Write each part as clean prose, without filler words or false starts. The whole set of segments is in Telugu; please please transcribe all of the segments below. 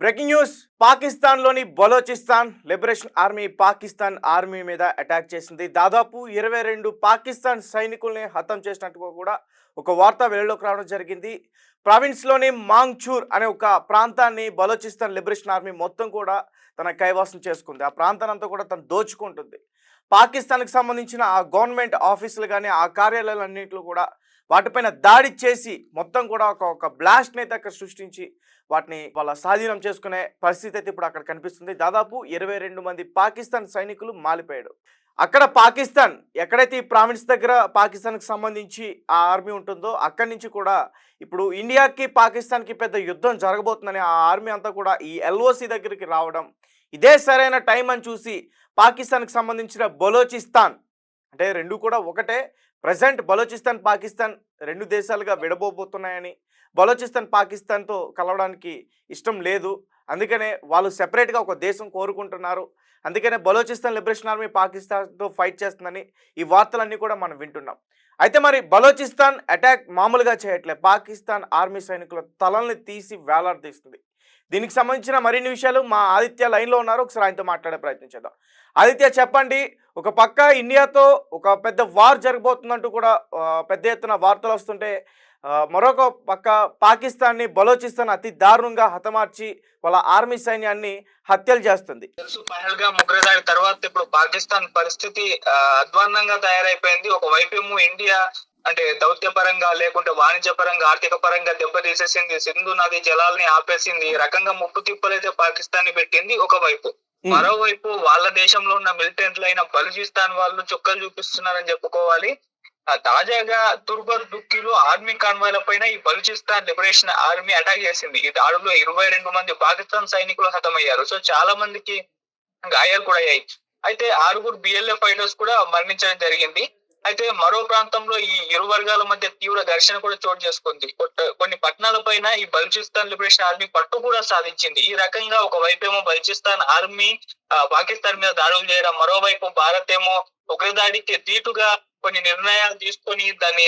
Breaking news. పాకిస్తాన్లోని Balochistan liberation army Pakistan army మీద అటాక్ చేసింది. దాదాపు 22 పాకిస్తాన్ సైనికుల్ని హతం చేసినట్టుగా కూడా ఒక వార్త వెలుగులోకి రావడం జరిగింది. ప్రావిన్స్లోని మాంగ్చూర్ అనే ఒక ప్రాంతాన్ని బలోచిస్తాన్ లిబరేషన్ ఆర్మీ మొత్తం కూడా తన కైవసం చేసుకుంది. ఆ ప్రాంతాన్ని అంతా కూడా తను దోచుకుంటుంది. పాకిస్తాన్కి సంబంధించిన ఆ గవర్నమెంట్ ఆఫీసులు కానీ ఆ కార్యాలయాలన్నింటిలో కూడా వాటిపైన దాడి చేసి మొత్తం కూడా ఒక బ్లాస్ట్ని అయితే అక్కడ సృష్టించి వాటిని వాళ్ళ స్వాధీనం చేసుకునే పరిస్థితి అయితే ఇప్పుడు అక్కడ కనిపిస్తుంది. దాదాపు 22 మంది పాకిస్తాన్ సైనికులు మాలిపోయాడు. అక్కడ పాకిస్తాన్ ఎక్కడైతే ఈ ప్రావిన్స్ దగ్గర పాకిస్తాన్కి సంబంధించి ఆ ఆర్మీ ఉంటుందో అక్కడి నుంచి కూడా ఇప్పుడు ఇండియాకి పాకిస్తాన్కి పెద్ద యుద్ధం జరగబోతుందని ఆ ఆర్మీ అంతా కూడా ఈ ఎల్ఓసి దగ్గరికి రావడం, ఇదే సరైన టైం అని చూసి పాకిస్తాన్కి సంబంధించిన బలోచిస్తాన్ అంటే రెండు కూడా ఒకటే. ప్రజెంట్ బలోచిస్తాన్ పాకిస్తాన్ రెండు దేశాలుగా విడబోతున్నాయని, బలోచిస్తాన్ పాకిస్తాన్తో కలవడానికి ఇష్టం లేదు, అందుకనే వాళ్ళు సెపరేట్గా ఒక దేశం కోరుకుంటున్నారు, అందుకనే బలోచిస్తాన్ లిబరేషన్ ఆర్మీ పాకిస్తాన్తో ఫైట్ చేస్తుందని ఈ వార్తలన్నీ కూడా మనం వింటున్నాం. అయితే మరి బలోచిస్తాన్ అటాక్ మామూలుగా చేయట్లే, పాకిస్తాన్ ఆర్మీ సైనికుల తలల్ని తీసి వేలాడదీస్తుంది. దీనికి సంబంధించిన మరిన్ని విషయాలు మా ఆదిత్య లైన్లో ఉన్నారు, ఒకసారి ఆయనతో మాట్లాడే ప్రయత్నం చేద్దాం. ఆదిత్య, చెప్పండి. ఒక పక్క ఇండియాతో ఒక పెద్ద వార్ జరగబోతుందంటూ కూడా పెద్ద ఎత్తున వార్తలు వస్తుంటే, మరొక పక్క పాకిస్తాన్ని బలోచిస్తాన్ అతి దారుణంగా హతమార్చి వాళ్ళ ఆర్మీ సైన్యాన్ని హత్యలు చేస్తుంది. పహల్గామ్ ఉగ్రదాడి తర్వాత ఇప్పుడు పాకిస్తాన్ పరిస్థితి అధ్వాన్నంగా తయారైపోయింది. ఒకవైపేమో ఇండియా అంటే దౌత్యపరంగా లేకుంటే వాణిజ్యపరంగా ఆర్థిక పరంగా దెబ్బతీసేసింది, సింధు నది జలాల్ని ఆపేసింది, ఈ రకంగా ముప్పు తిప్పలైతే పాకిస్తాన్ ని పెట్టింది ఒకవైపు. మరోవైపు వాళ్ళ దేశంలో ఉన్న మిలిటెంట్లు అయిన బలూచిస్తాన్ వాళ్ళు చుక్కలు చూపిస్తున్నారని చెప్పుకోవాలి. తాజాగా తుర్బర్ దుక్కిలో ఆర్మీ కాన్వాయ్ల పైన ఈ బలూచిస్తాన్ లిబరేషన్ ఆర్మీ అటాక్ చేసింది. ఈ దాడిలో 22 మంది పాకిస్తాన్ సైనికులు హతమయ్యారు. సో చాలా మందికి గాయాలు కూడా అయ్యాయి. అయితే 6 బిఎల్ఎఫ్ ఫైటర్స్ కూడా మరణించడం జరిగింది. అయితే మరో ప్రాంతంలో ఈ ఇరు వర్గాల మధ్య తీవ్ర ఘర్షణ కూడా చోటు చేసుకుంది. కొన్ని పట్టణాల పైన ఈ బలూచిస్తాన్ లిబరేషన్ ఆర్మీ పట్టు కూడా సాధించింది. ఈ రకంగా ఒకవైపేమో బలూచిస్తాన్ ఆర్మీ పాకిస్తాన్ మీద దాడులు చేయడం, మరోవైపు భారత్ ఏమో ఉగ్రదాడికి దీటుగా కొన్ని నిర్ణయాలు తీసుకొని దాన్ని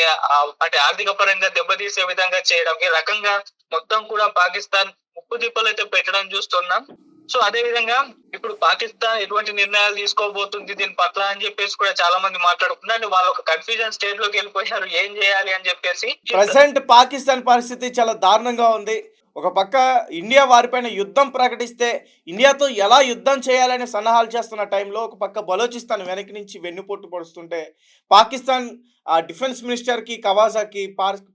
అంటే ఆర్థిక పరంగా దెబ్బతీసే విధంగా చేయడం, ఈ రకంగా మొత్తం కూడా పాకిస్తాన్ ముప్పు తిప్పలు అయితే పెట్టడం చూస్తున్నాం. సో అదే విధంగా ఇప్పుడు పాకిస్తాన్ ఎటువంటి నిర్ణయాలు తీసుకోబోతుంది దీని పట్ల అని చెప్పేసి కూడా చాలా మంది మాట్లాడుకున్నారు. వాళ్ళు ఒక కన్ఫ్యూజన్ స్టేట్ లోకి వెళ్ళిపోయారు, ఏం చేయాలి అని చెప్పేసి. ప్రెసెంట్ పాకిస్తాన్ పరిస్థితి చాలా దారుణంగా ఉంది. ఒక పక్క ఇండియా వారిపైన యుద్ధం ప్రకటిస్తే ఇండియాతో ఎలా యుద్ధం చేయాలని సన్నాహాలు చేస్తున్న టైంలో ఒక పక్క బలోచిస్తాన్ వెనక్కి నుంచి వెన్నుపోటు పొడుస్తుంటే పాకిస్తాన్ డిఫెన్స్ మినిస్టర్కి కవాజాకి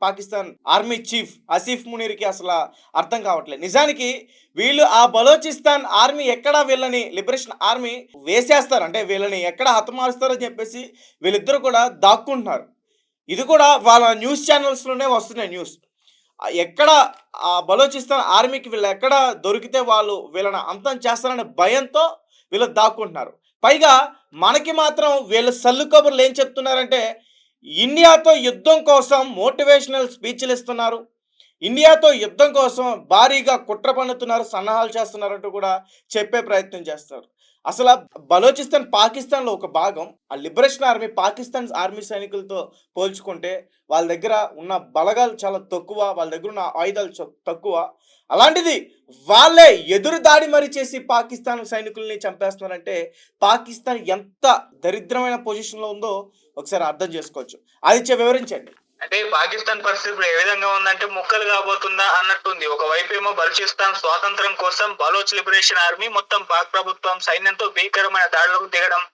పాకిస్తాన్ ఆర్మీ చీఫ్ ఆసిఫ్ మునీర్కి అసలు అర్థం కావట్లేదు. నిజానికి వీళ్ళు ఆ బలోచిస్తాన్ ఆర్మీ ఎక్కడ వీళ్ళని లిబరేషన్ ఆర్మీ వేసేస్తారు, అంటే వీళ్ళని ఎక్కడ హతమారుస్తారని చెప్పేసి వీళ్ళిద్దరూ కూడా దాక్కుంటున్నారు. ఇది కూడా వాళ్ళ న్యూస్ ఛానల్స్లోనే వస్తున్నాయి న్యూస్. ఎక్కడ ఆ బలోచిస్తాన్ ఆర్మీకి వీళ్ళు ఎక్కడ దొరికితే వాళ్ళు వీళ్ళని అంతం చేస్తారనే భయంతో వీళ్ళు దాక్కుంటున్నారు. పైగా మనకి మాత్రం వీళ్ళు సల్లు కబుర్లు ఏం చెప్తున్నారంటే ఇండియాతో యుద్ధం కోసం మోటివేషనల్ స్పీచ్లు ఇస్తున్నారు, ఇండియాతో యుద్ధం కోసం భారీగా కుట్ర పన్నుతున్నారు, సన్నాహాలు చేస్తున్నారంటూ కూడా చెప్పే ప్రయత్నం చేస్తారు. అసలు బలోచిస్తాన్ పాకిస్తాన్లో ఒక భాగం. ఆ లిబరేషన్ ఆర్మీ పాకిస్తాన్ ఆర్మీ సైనికులతో పోల్చుకుంటే వాళ్ళ దగ్గర ఉన్న బలగాలు చాలా తక్కువ, వాళ్ళ దగ్గర ఉన్న ఆయుధాలు తక్కువ. అలాంటిది వాళ్ళే ఎదురు దాడి మరి చేసి పాకిస్తాన్ సైనికుల్ని చంపేస్తున్నారంటే పాకిస్తాన్ ఎంత దరిద్రమైన పొజిషన్లో ఉందో ఒకసారి అర్థం చేసుకోవచ్చు. ఆదిత్య, వివరించండి. అంటే పాకిస్తాన్ పరిస్థితి ఏ విధంగా ఉందంటే ముక్కలు కాబోతుందా అన్నట్టుంది. ఒకవైపు ఏమో బలూచిస్తాన్ స్వాతంత్రం కోసం బలోచ్ లిబరేషన్ ఆర్మీ మొత్తం పాక్ ప్రభుత్వం సైన్యంతో భీకరమైన దాడులకు దిగడం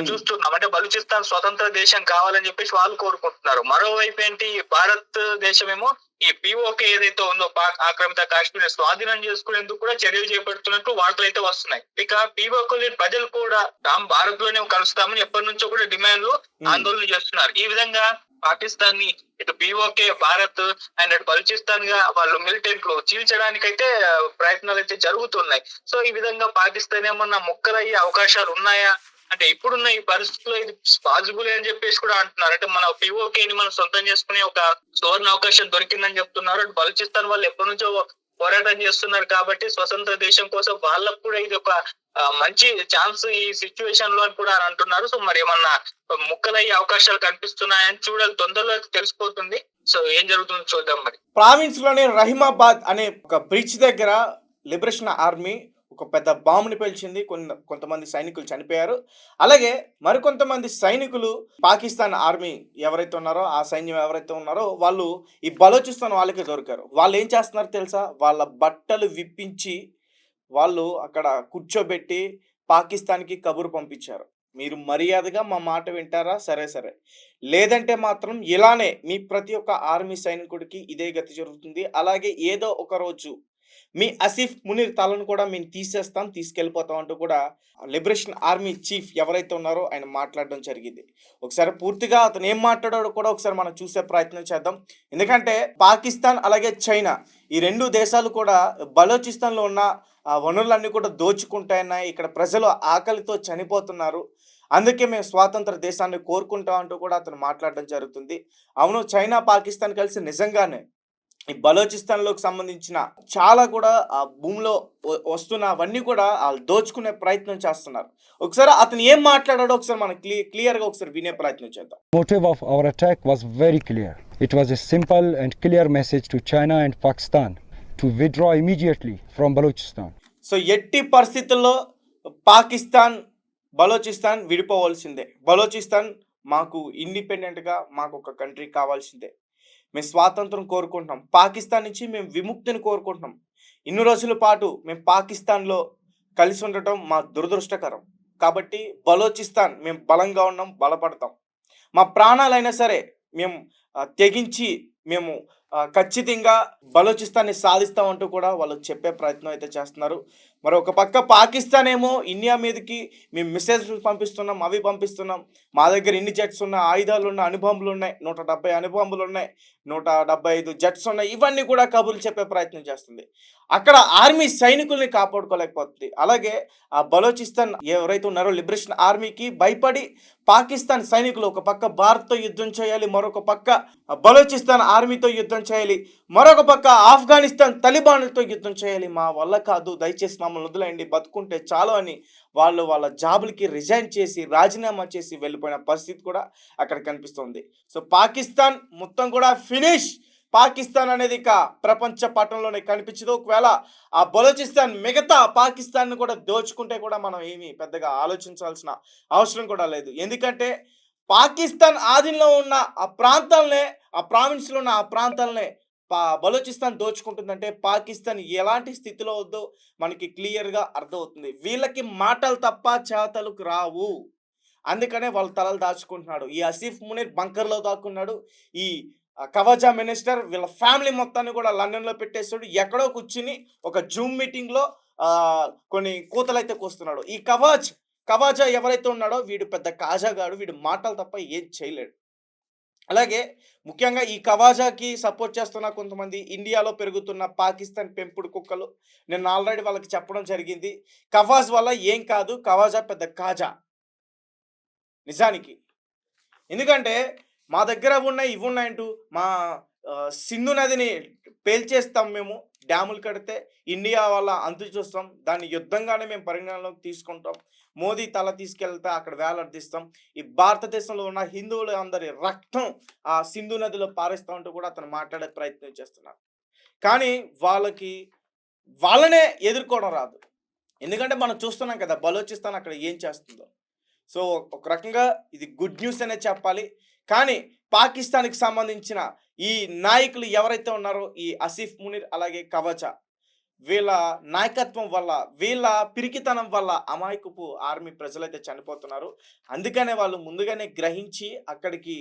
చూస్తున్నాం. అంటే బలూచిస్తాన్ స్వతంత్ర దేశం కావాలని చెప్పేసి వాళ్ళు కోరుకుంటున్నారు. మరోవైపు ఏంటి, భారత్ దేశమేమో ఈ పిఓకే ఏదైతే ఉందో పాక్ ఆక్రమిత కాశ్మీర్ స్వాధీనం చేసుకునేందుకు కూడా చర్యలు చేపడుతున్నట్టు వార్తలు అయితే వస్తున్నాయి. ఇక పిఓకే ప్రజలు కూడా తాము భారత్ లోనే కలుస్తామని ఎప్పటి నుంచో కూడా డిమాండ్లు ఆందోళన చేస్తున్నారు. ఈ విధంగా పాకిస్తాన్ ని ఇటు పిఓకే భారత్ అండ్ అటు బలూచిస్తాన్ గా వాళ్ళు మిలిటెంట్లు చీల్చడానికైతే ప్రయత్నాలు అయితే జరుగుతున్నాయి. సో ఈ విధంగా పాకిస్తాన్ ఏమన్నా ముక్కలయ్యే అవకాశాలు ఉన్నాయా అంటే ఇప్పుడున్న ఈ పరిస్థితుల్లో ఇది పాసిబుల్ అని చెప్పేసి కూడా అంటున్నారు. అంటే మన పిఓకేని మనం సొంతం చేసుకునే ఒక సువర్ణ అవకాశం దొరికిందని చెప్తున్నారు. అటు బలూచిస్తాన్ వాళ్ళు ఎప్పటి నుంచో పోరాటం చేస్తున్నారు కాబట్టి స్వతంత్ర దేశం కోసం వాళ్ళకు కూడా ఇది ఒక మంచి ఛాన్స్ ఈ సిచ్యువేషన్ లో అని కూడా అంటున్నారు. సో మరి ఏమన్నా ముక్కలయ్యే అవకాశాలు కనిపిస్తున్నాయని చూడాలి, తొందరలో తెలిసిపోతుంది. సో ఏం జరుగుతుందో చూద్దాం. మరి ప్రావిన్స్ లోని రహీమాబాద్ అనే ఒక బ్రిడ్జ్ దగ్గర లిబరేషన్ ఆర్మీ ఒక పెద్ద బాంబుని పేల్చింది. కొంతమంది సైనికులు చనిపోయారు. అలాగే మరికొంతమంది సైనికులు పాకిస్తాన్ ఆర్మీ ఎవరైతే ఉన్నారో, ఆ సైన్యం ఎవరైతే ఉన్నారో వాళ్ళు ఈ బలోచిస్తాన్ వాళ్ళకే దొరికారు. వాళ్ళు ఏం చేస్తున్నారో తెలుసా? వాళ్ళ బట్టలు విప్పించి వాళ్ళు అక్కడ కూర్చోబెట్టి పాకిస్తాన్‌కి కబురు పంపించారు. మీరు మర్యాదగా మా మాట వింటారా? సరే, సరే. లేదంటే మాత్రం ఇలానే మీ ప్రతి ఒక్క ఆర్మీ సైనికుడికి ఇదే గతి జరుగుతుంది. అలాగే ఏదో ఒక రోజు మీ ఆసిఫ్ మునీర్ తలను కూడా మేము తీసేస్తాం, తీసుకెళ్ళిపోతాం అంటూ కూడా లిబరేషన్ ఆర్మీ చీఫ్ ఎవరైతే ఉన్నారో ఆయన మాట్లాడడం జరిగింది. ఒకసారి పూర్తిగా అతను ఏం మాట్లాడాడో కూడా ఒకసారి మనం చూసే ప్రయత్నం చేద్దాం. ఎందుకంటే పాకిస్తాన్ అలాగే చైనా ఈ 2 దేశాలు కూడా బలోచిస్తాన్‌లో ఉన్న వనరులన్నీ కూడా దోచుకుంటున్నాయి. ఇక్కడ ప్రజలు ఆకలితో చనిపోతున్నారు. అందుకే మేము స్వాతంత్ర దేశాన్ని కోరుకుంటాం అంటూ కూడా అతను మాట్లాడడం జరుగుతుంది. అవును, చైనా, పాకిస్తాన్ కలిసి నిజంగానే ఈ బలోచిస్తాన్‌లోకి సంబంధించిన చాలా కూడా భూమిలో వస్తున్న అవన్నీ కూడా ఆళ్ళు దోచుకునే ప్రయత్నం చేస్తున్నారు. ఒకసారి అతను ఏం మాట్లాడాడో ఒకసారి మనం క్లియర్‌గా ఒకసారి వినే ప్రయత్నం చేద్దాం. Motive of our attack was very clear. It was a simple and clear message to China and Pakistan to withdraw immediately from Balochistan. So ఎట్టి పరిస్థితుల్లో పాకిస్తాన్, బలోచిస్తాన్ విడిపోవాల్సిందే. బలోచిస్తాన్ మాకు ఇండిపెండెంట్‌గా మాకొక కంట్రీ కావాల్సిందే. మేము స్వాతంత్రం కోరుకుంటున్నాం. పాకిస్తాన్ నుంచి మేము విముక్తిని కోరుకుంటున్నాం. ఇన్ని రోజుల పాటు మేము పాకిస్తాన్‌లో కలిసి ఉండటం మా దురదృష్టకరం. కాబట్టి బలోచిస్తాన్ మేము బలంగా ఉన్నాం, బలపడతాం. మా ప్రాణాలైనా సరే మేము తెగించి మేము ఖచ్చితంగా బలోచిస్తాన్ని సాధిస్తామంటూ కూడా వాళ్ళు చెప్పే ప్రయత్నం అయితే చేస్తున్నారు. మరొక పక్క పాకిస్తాన్ ఏమో ఇండియా మీదకి మేము మిసైల్స్ పంపిస్తున్నాం, అవి పంపిస్తున్నాం. మా దగ్గర ఇన్ని జెట్స్ ఉన్నాయి, ఆయుధాలున్నాయి, అణుబాంబులున్నాయి, 170 అణుబాంబులున్నాయి, 175 జెట్స్ ఉన్నాయి. ఇవన్నీ కూడా కబుర్లు చెప్పే ప్రయత్నం చేస్తుంది. అక్కడ ఆర్మీ సైనికుల్ని కాపాడుకోలేకపోతుంది. అలాగే ఆ బలోచిస్తాన్ ఎవరైతే ఉన్నారో లిబరేషన్ ఆర్మీకి భయపడి పాకిస్తాన్ సైనికులు ఒక పక్క భారత్‌తో యుద్ధం చేయాలి, మరొక పక్క బలోచిస్తాన్ ఆర్మీతో యుద్ధం చేయాలి, మరొక పక్క ఆఫ్ఘనిస్తాన్ తలిబాన్లతో యుద్ధం చేయాలి. మా వల్ల కాదు, దయచేసి మమ్మల్ని వదిలేయండి, బతుకుంటే చాలు అని వాళ్ళు వాళ్ళ జాబులకి రిజైన్ చేసి, రాజీనామా చేసి వెళ్ళిపోయిన పరిస్థితి కూడా అక్కడ కనిపిస్తుంది. సో పాకిస్తాన్ మొత్తం కూడా ఫినిష్. పాకిస్తాన్ అనేది ఇక ప్రపంచ పటంలోనే కనిపించదు. ఒకవేళ ఆ బలోచిస్తాన్ మిగతా పాకిస్తాన్‌ని కూడా దోచుకుంటే కూడా మనం ఏమీ పెద్దగా ఆలోచించాల్సిన అవసరం కూడా లేదు. ఎందుకంటే పాకిస్తాన్ ఆధీనంలో ఉన్న ఆ ప్రాంతాలనే, ఆ ప్రావిన్స్‌లో ఉన్న ఆ ప్రాంతాలనే బలోచిస్తాన్ దోచుకుంటుందంటే పాకిస్తాన్ ఎలాంటి స్థితిలో ఉందో మనకి క్లియర్‌గా అర్థమవుతుంది. వీళ్ళకి మాటలు తప్ప చేతలకు రావు. అందుకనే వాళ్ళ తలలు దాచుకుంటున్నాడు. ఈ ఆసిఫ్ మునీర్ బంకర్‌లో దాక్కున్నాడు. ఈ కవాజా మినిస్టర్ వీళ్ళ ఫ్యామిలీ మొత్తాన్ని కూడా లండన్‌లో పెట్టేసాడు. ఎక్కడో కూర్చుని ఒక జూమ్ మీటింగ్‌లో కొన్ని కూతలైతే కూస్తున్నాడు. ఈ కవాజా ఎవరైతే ఉన్నాడో వీడు పెద్ద కాజాగాడు. వీడు మాటలు తప్ప ఏం చేయలేడు. అలాగే ముఖ్యంగా ఈ కవాజాకి సపోర్ట్ చేస్తున్న కొంతమంది ఇండియాలో పెరుగుతున్న పాకిస్తాన్ పెంపుడు కుక్కలు, నేను ఆల్రెడీ వాళ్ళకి చెప్పడం జరిగింది. కవాజ్ వల్ల ఏం కాదు, కవాజా పెద్ద కాజా నిజానికి. ఎందుకంటే మా దగ్గర ఉన్నాయి, ఇవి ఉన్నాయంటూ మా సింధు నదిని పేల్చేస్తాం మేము, డ్యాములు కడితే ఇండియా వల్ల అంతు చూస్తాం, దాన్ని యుద్ధంగానే మేము పరిగణనలోకి తీసుకుంటాం. మోదీ తల తీసుకెళ్తే అక్కడ వేలాడదీస్తాం. ఈ భారతదేశంలో ఉన్న హిందువులు అందరి రక్తం ఆ సింధు నదిలో పారేస్తామంటూ కూడా అతను మాట్లాడే ప్రయత్నం చేస్తున్నారు. కానీ వాళ్ళనే ఎదుర్కోవడం రాదు. ఎందుకంటే మనం చూస్తున్నాం కదా బలోచిస్తాన్ అక్కడ ఏం చేస్తుందో. సో ఒక రకంగా ఇది గుడ్ న్యూస్ అనే చెప్పాలి. కానీ పాకిస్తాన్‌కి సంబంధించిన ఈ నాయకులు ఎవరైతే ఉన్నారో ఈ ఆసిఫ్ మునీర్ అలాగే కవాజా, వీళ్ళ నాయకత్వం వల్ల, వీళ్ళ పిరికితనం వల్ల అమాయకపు ఆర్మీ ప్రజలైతే చనిపోతున్నారు. అందుకనే వాళ్ళు ముందుగానే గ్రహించి అక్కడికి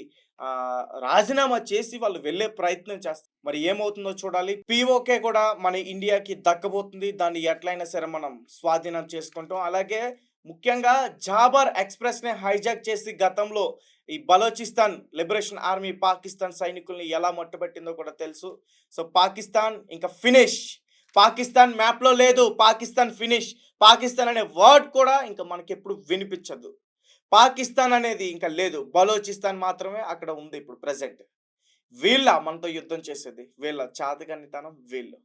రాజీనామా చేసి వాళ్ళు వెళ్ళే ప్రయత్నం చేస్తారు. మరి ఏమవుతుందో చూడాలి. పీఓకే కూడా మన ఇండియాకి దక్కబోతుంది. దాన్ని ఎట్లయినా సరే మనం స్వాధీనం చేసుకుంటాం. అలాగే ముఖ్యంగా జాబర్ ఎక్స్‌ప్రెస్‌ని హైజాక్ చేసి గతంలో ఈ బలోచిస్తాన్ లిబరేషన్ ఆర్మీ పాకిస్తాన్ సైనికుల్ని ఎలా మట్టుబెట్టిందో కూడా తెలుసు. సో పాకిస్తాన్ ఇంకా ఫినిష్. పాకిస్తాన్ మ్యాప్‌లో లేదు. పాకిస్తాన్ ఫినిష్. పాకిస్తాన్ అనే వర్డ్ కూడా ఇంకా మనకెప్పుడు వినిపించదు. పాకిస్తాన్ అనేది ఇంకా లేదు. బలోచిస్తాన్ మాత్రమే అక్కడ ఉంది ఇప్పుడు ప్రెజెంట్. వీళ్ళ మనతో యుద్ధం చేసేది. వీళ్ళ చాతగానితనం వీళ్ళు.